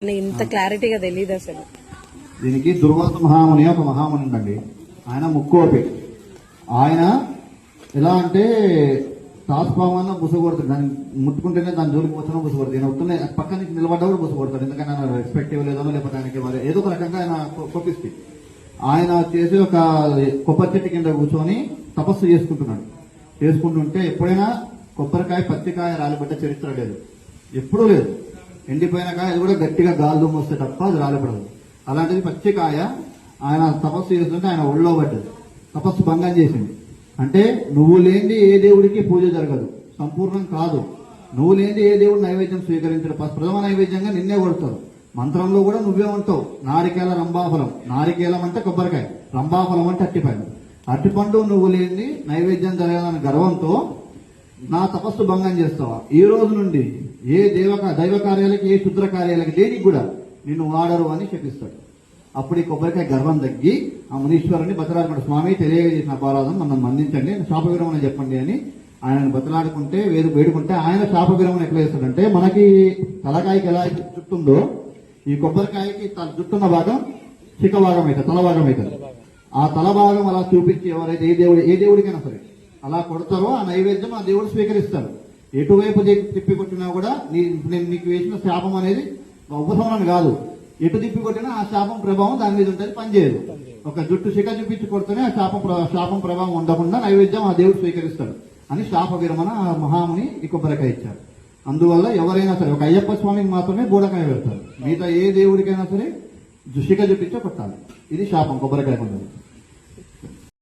ఇంత క్లారిటీగా తెలియదు అసలు. దీనికి దుర్వాస మహాముని ఒక మహాముని ఉందండి. ఆయన ముక్కోపి. ఆయన ఎలా అంటే తాసుపామన్న బుస కొడతాడు. దాన్ని ముట్టుకుంటేనే దాని జోలికి వచ్చినా బుస కొడతాడు. ఆయన వస్తున్న పక్క నుంచి నిలబడ్డా కూడా బుస కొడతాడు. ఎందుకంటే ఆయన రెస్పెక్ట్ ఇవ్వలేదో లేకపోతే ఆయనకి ఏదో ఒక రకంగా ఆయన కోపిస్తే ఆయన చేసి ఒక కొబ్బరి చెట్టు కింద కూర్చొని తపస్సు చేసుకుంటుంటే ఎప్పుడైనా కొబ్బరికాయ పత్తికాయ రాలిపడ్డ చరిత్ర లేదు, ఎప్పుడూ లేదు. ఎండిపోయిన కాయ అది కూడా గట్టిగా గాలి దుమ్ము వస్తే తప్ప అది రాలిపడదు. అలాంటిది పచ్చికాయ ఆయన తపస్సు చేస్తుంటే ఆయన ఒళ్ళో పడ్డది. తపస్సు భంగం చేసింది. అంటే నువ్వు లేని ఏ దేవుడికి పూజ జరగదు, సంపూర్ణం కాదు. నువ్వు లేని ఏ దేవుడు నైవేద్యం స్వీకరించడు. ప్రథమ నైవేద్యంగా నిన్నే కొడతారు. మంత్రంలో కూడా నువ్వే ఉంటావు. నారికేల రంభాఫలం. నారికేలం అంటే కొబ్బరికాయ, రంభాఫలం అంటే అట్టిపండు. అట్టిపండు నువ్వు లేని నైవేద్యం జరగదన్న గర్వంతో నా తపస్సు భంగం చేస్తావా? ఈ రోజు నుండి ఏ దైవ కార్యాలకి, ఏ శుద్ర కార్యాలకి, దేనికి కూడా నిన్ను వాడరు అని చెప్పిస్తాడు. అప్పుడు ఈ కొబ్బరికాయ గర్వం తగ్గి ఆ మునీశ్వరుని బతలాడుకుంటే, స్వామి తెలియజేసిన అపరాధం మనం అందించండి, శాప విరమణ చెప్పండి అని ఆయనను బతలాడుకుంటే వేడుకుంటే ఆయన శాప విరమణ ఎట్లా చేస్తాడంటే, మనకి తలకాయకి ఎలా జుట్టుందో ఈ కొబ్బరికాయకి జుట్టున్న భాగం చిక్క భాగం అవుతుంది, తల భాగం అవుతుంది. ఆ తల భాగం అలా చూపించి ఎవరైతే ఏ దేవుడికైనా సరే అలా కొడతారో ఆ నైవేద్యం ఆ దేవుడు స్వీకరిస్తాడు. ఎటువైపు తిప్పి కొట్టినా కూడా నేను నీకు వేసిన శాపం అనేది ఉపశమనం కాదు. ఎటు తిప్పి కొట్టినా ఆ శాపం ప్రభావం దాని మీద ఉంటుంది, పనిచేయదు. ఒక జుట్టు శిఖ చూపించి కొడితేనే ఆ శాపం ప్రభావం ఉండకుండా నైవేద్యం ఆ దేవుడు స్వీకరిస్తాడు అని శాప విరమణ ఆ మహాముని ఈ కొబ్బరికాయ ఇచ్చారు. అందువల్ల ఎవరైనా సరే ఒక అయ్యప్ప స్వామికి మాత్రమే బూడకాయ పెడతారు. మిగతా ఏ దేవుడికైనా సరే శిఖ చూపించే కొట్టాలి. ఇది శాపం కొబ్బరికాయ ఉండదు.